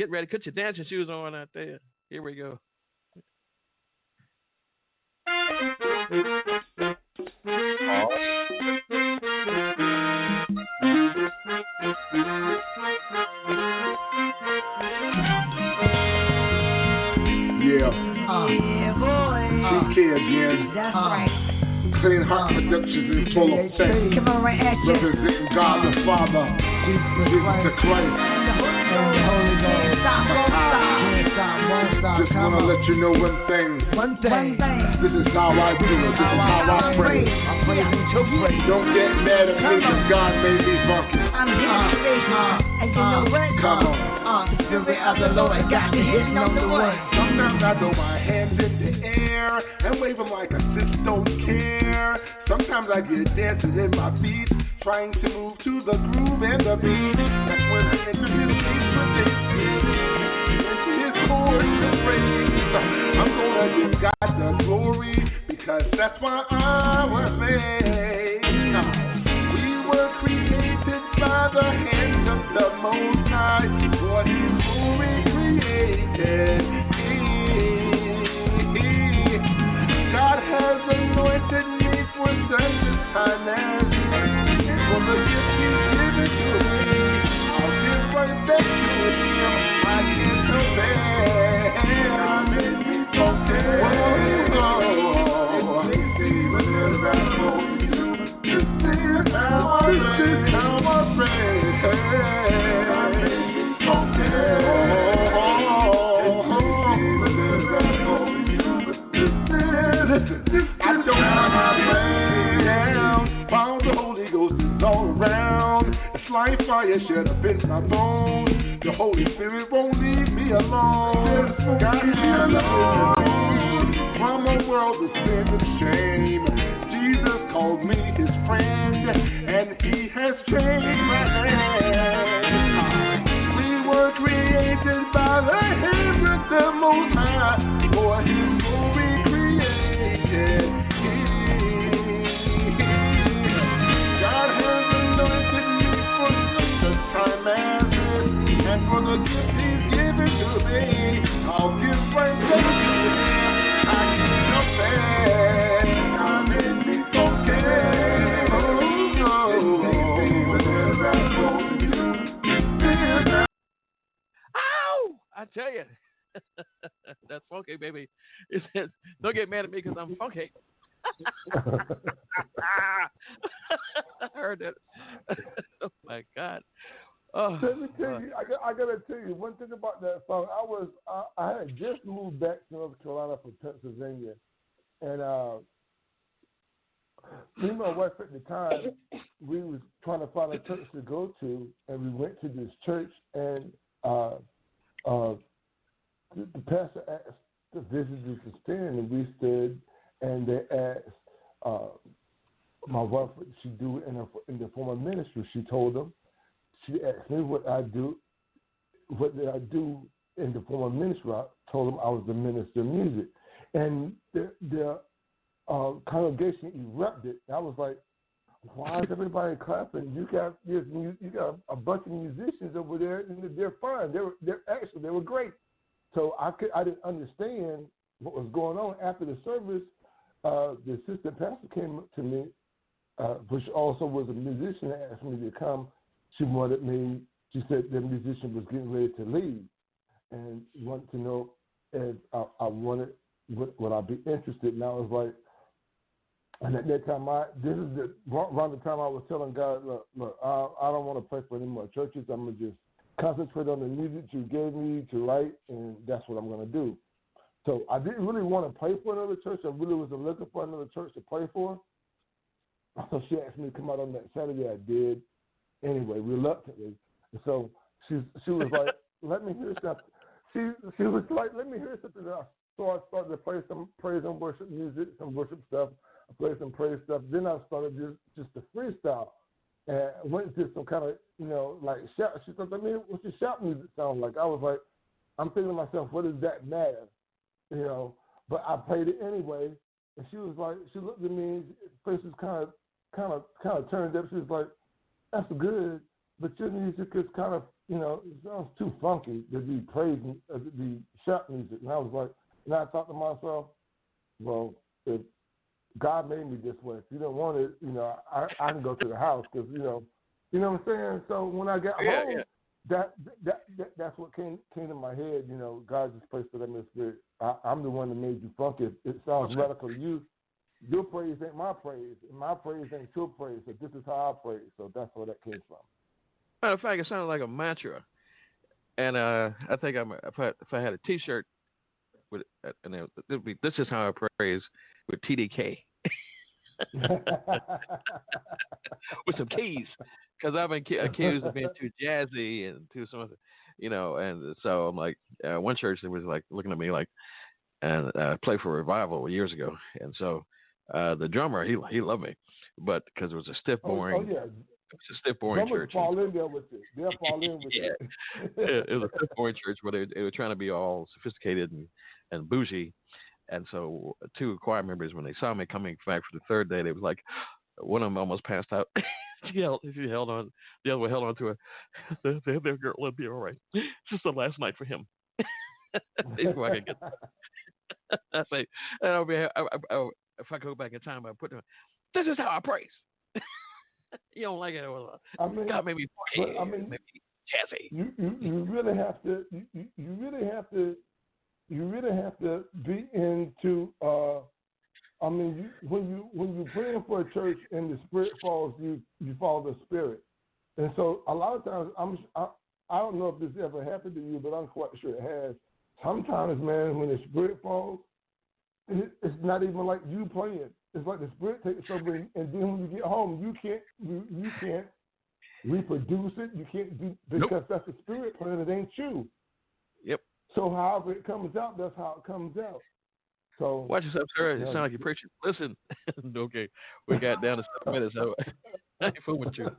Get ready. Put your dancing shoes on out there. Here we go. Yeah, boy. TK again. That's right. Clean Heart Productions in full effect. Come on, right at you. Representing God the Father, Jesus the Christ. The Holy Ghost. Just want to let you know one thing. This is how I do it. This is how I pray. I pray to pray. Don't get mad at me because God made me funky. I'm getting straight, and you know what? Come on. The Spirit of the Lord got me hitting on the one. Sometimes I throw my hands in the air and wave them like I just don't care. Sometimes I get dancing in my feet, trying to move to the groove and the beat. That's when I enter his gates with thanksgiving, into his courts with praise. I'm gonna give God the glory because that's why I was made. We were created by the hand of the Most High, for His glory created. God has anointed me for such a time as this. For the gift He's given to me, I'll give right back to Him. I can't help it. God made me focus. Whoa, this is how I pray. God made me focus. I don't have my brain down, while the Holy Ghost is all around. It's like fire shut up in my bones. The Holy Spirit won't leave me alone. God is alone from a world of sin and shame. Jesus called me His friend, and He has changed my name. We were created by the hand of the Most High, for His glory created. God has anointed me for such a time as this, and for the gift He's given to me, I'll give right back to Him. I can't help it. God made me focus. Ow! I tell you. That's funky, baby. It says, don't get mad at me because I'm funky. I heard that. Oh, my God. Oh, Let me tell you, I gotta tell you one thing about that song. I had just moved back to North Carolina from Pennsylvania, and me and my wife at the time, we was trying to find a church to go to, and we went to this church, and the pastor asked the visitors to stand, and we stood, and they asked my wife what she do in the form of ministry. She told them. She asked me what did I do in the form of ministry. I told them I was the minister of music, and the congregation erupted. I was like, "Why is everybody clapping? You got a bunch of musicians over there, and they're fine. They were great." So I didn't understand what was going on. After the service, the assistant pastor came up to me, which also was a musician, and asked me to come. She said the musician was getting ready to leave and wanted to know if I wanted, would I be interested. And I was like, and at that time, around the time I was telling God, look, I don't want to play for any more churches. I'm going to just concentrate on the music you gave me to write, and that's what I'm going to do. So I didn't really want to play for another church. I really wasn't looking for another church to play for. So she asked me to come out on that Saturday. I did. Anyway, reluctantly. So she was like, let me hear something. She was like, let me hear something. So I started to play some praise and worship music, some worship stuff. I played some praise stuff. Then I started just to freestyle. And went to some kind of, like shout. She said, what's your shout music sound like? I was like, I'm thinking to myself, what does that matter? But I played it anyway. And she was like, she looked at me, face was kind of turned up. She was like, that's good, but your music is kind of, it sounds too funky to be praising, to be shout music. And I was like, and I thought to myself, well, if God made me this way, if you don't want it, I can go to the house because, you know what I'm saying? So when I got home, that's what came to my head. God just placed it in my spirit. I'm the one that made you funky. It sounds radical to you. Your praise ain't my praise, and my praise ain't your praise. So this is how I praise. So that's where that came from. Matter of fact, it sounded like a mantra, and I think if I had a T-shirt with, and it would be "This is how I praise" with TDK, with some keys, because I've been accused of being too jazzy and too something, and so I'm like, one church that was like looking at me like, and played for Revival years ago, and so the drummer he loved me, but because it was a stiff, boring. It's a stiff, boring church. Fall in there with it. They'll fall in with it. It was a stiff, boring church, but they were trying to be all sophisticated and bougie. And so, two choir members, when they saw me coming back for the third day, they was like, one of them almost passed out. She held on. The other one held on to her. Their girl will be all right. It's just the last night for him. Before I could get that. I say, if I go back in time, I put them. This is how I praise. You don't like it? God made me funky. Maybe jazzy. You really have to. You really have to be into. When you pray for a church and the Spirit falls, you follow the Spirit. And so a lot of times, I don't know if this ever happened to you, but I'm quite sure it has. Sometimes, man, when the Spirit falls, it's not even like you playing. It's like the Spirit takes over, and then when you get home, you can't reproduce it. You can't do because that's the Spirit playing. It ain't you. Yep. So however it comes out, that's how it comes out. So watch yourself, sir. It sounds like you're preaching. Listen, okay, we got down to 7 minutes. So I ain't fooling with you.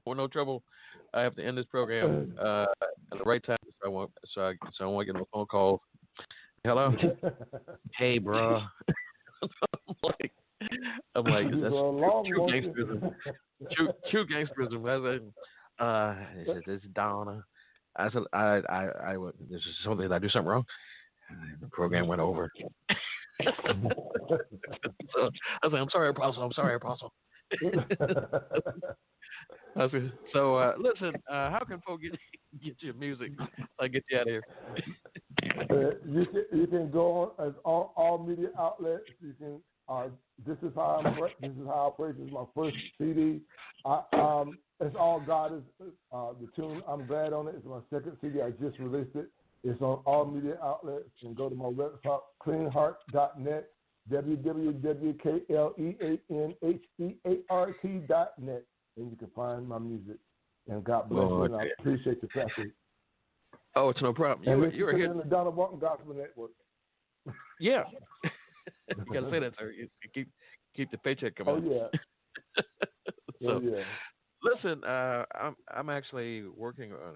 Well, no trouble. I have to end this program at the right time, so I won't get no phone calls. Hello. Hey, bro. I'm like, that's true gangsterism. True gangsterism. This is Donna. I said, this is something. Did I do something wrong? The program went over. So I said, I'm sorry, Apostle. So listen, how can folks get your music? I get you out of here. You can go on as all media outlets. You can. This is how I praise. This is my first CD. It's all God is the tune. I'm glad on it. It's my second CD. I just released it. It's on all media outlets. You can go to my website, cleanheart.net, www.cleanheart.net, and you can find my music. And God bless you. And I appreciate the practice. Oh, it's no problem. You're here in the Donna Walton Gospel Network. Yeah. You got to say that, sir. You keep the paycheck coming. Oh, yeah. Yeah. Listen, I'm actually working on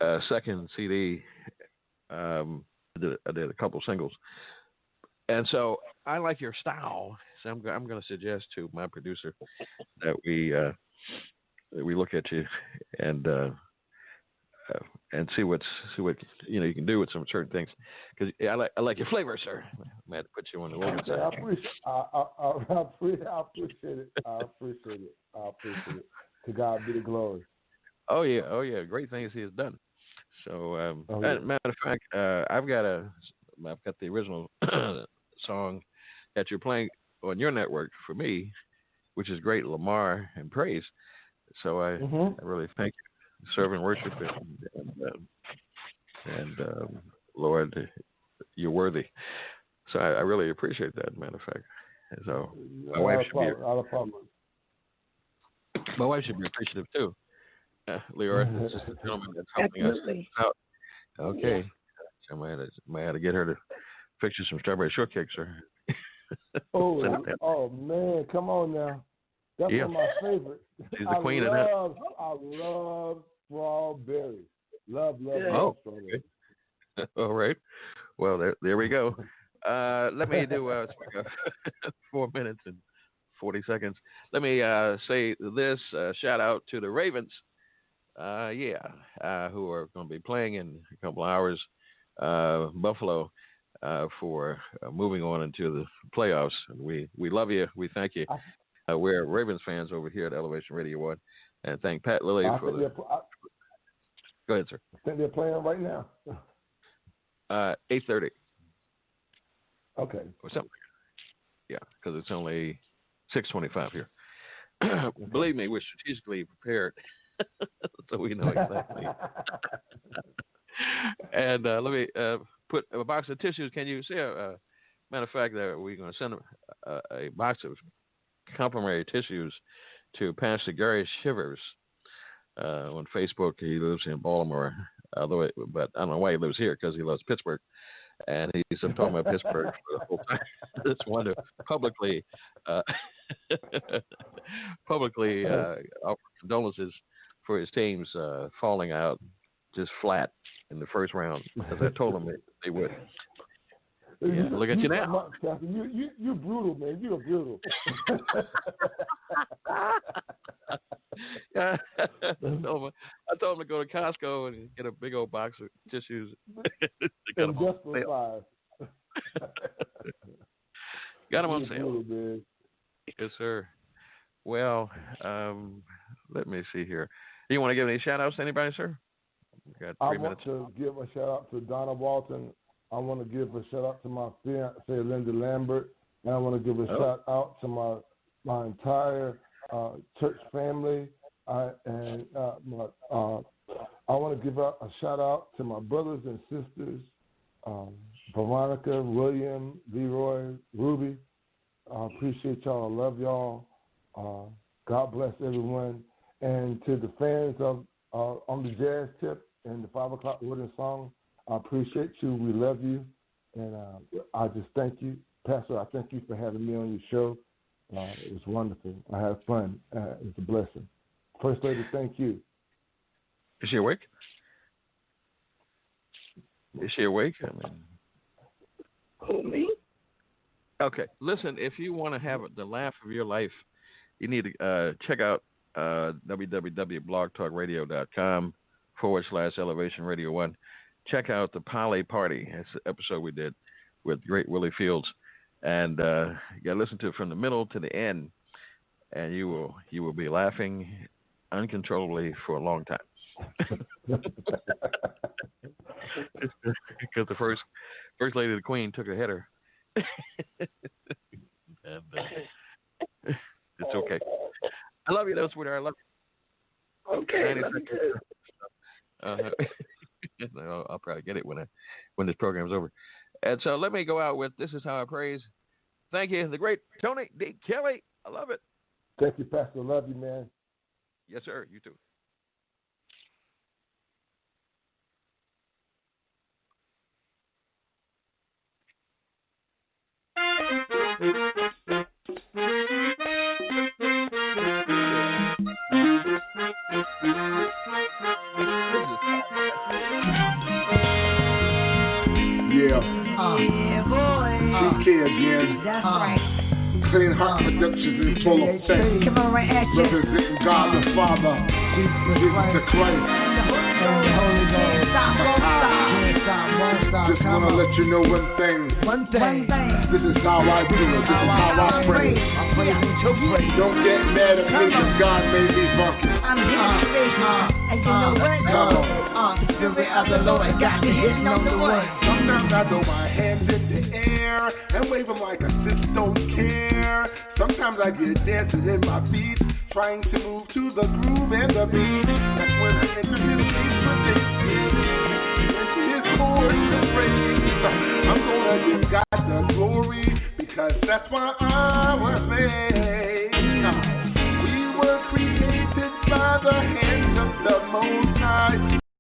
a second CD. I did a couple singles, and so I like your style. So I'm going to suggest to my producer that we look at you and see what you can do with some certain things, because I like your flavor, sir. I had to put you on the logo. I appreciate it. I appreciate it. To God be the glory. Oh yeah, great things he has done. So matter of fact, I've got the original song that you're playing on your network for me, which is great, Lamar and Praise. So I really thank you. Serve and worship, and Lord, you're worthy. So I really appreciate that, matter of fact. And so my wife should be appreciative too. Leora, this is the gentleman that's helping us out. Okay, so I might have to get her to fix you some strawberry shortcake, sir. Oh man, come on now. That's one of my favorites. She's the queen of that. I love strawberries. Love strawberries. Okay. All right. Well, there we go. Let me do 4 minutes and 40 seconds. Let me say this. Shout out to the Ravens. Who are going to be playing in a couple of hours. Buffalo for moving on into the playoffs. We love you. We thank you. We're Ravens fans over here at Elevation Radio 1. And thank Pat Lilly for the... Go ahead, sir. I think they're playing right now. 8:30. Okay. Or something. Yeah, because it's only 6:25 here. Believe me, we're strategically prepared, so we know exactly. And let me put a box of tissues. Can you see matter of fact, that we're going to send a box of complimentary tissues to Pastor Gary Shivers on Facebook. He lives in Baltimore, but I don't know why he lives here, because he loves Pittsburgh. And he's been talking about Pittsburgh for the whole time. Just wanted to publicly offer condolences for his teams falling out just flat in the first round, because I told them they would. Yeah, look at you now. You're brutal, man. You're brutal. Yeah, I told him to go to Costco and get a big old box of tissues. And just for $5. Got them on sale. Brutal, man. Yes, sir. Well, let me see here. Do you want to give any shout-outs to anybody, sir? We got 3 minutes. I want to give a shout-out to Donna Walton. I want to give a shout-out to my fiancée, Linda Lambert. And I want to give a shout-out to my entire church family. I want to give out a shout-out to my brothers and sisters, Veronica, William, Leroy, Ruby. I appreciate y'all. I love y'all. God bless everyone. And to the fans of on the jazz tip and the 5 o'clock wooden song, I appreciate you. We love you. And I just thank you. Pastor, I thank you for having me on your show. It was wonderful. I had fun. It's a blessing. First Lady, thank you. Is she awake? Is she awake? Who, me? Okay. Listen, if you want to have the laugh of your life, you need to check out www.blogtalkradio.com/Elevation Radio 1. Check out the Poly Party. It's the episode we did with great Willie Fields. And you got to listen to it from the middle to the end, and you will be laughing uncontrollably for a long time. Because the first lady, the Queen, took a header. And it's okay. I love you, though, sweetheart. I love you. Okay, love you too. I'll probably get it when this program's over. And so let me go out with This Is How I Praise. Thank you, the great Tony D. Kelly. I love it. Thank you, Pastor. Love you, man. Yes, sir. You too. Yeah, boy. TK again. That's right. Clean Heart Productions in full effect. Come on, right at you. Representing God the Father, Jesus the Christ. The Holy Ghost. Just want to let you know one thing. One thing. This is how I do it. This is how I pray. Don't get mad at me because God made me funky. I'm hitting the stage, and you know what? The Spirit of the Lord got me hitting on the one. Sometimes I throw my hands in the air and wave them like a sis don't care. Sometimes I get dancing in my feet, trying to move to the groove and the beat. That's when I enter his gates with thanksgiving, into his courts with praise. I'm gonna give God the glory because that's why I was made. We were created by the hands of the Most High.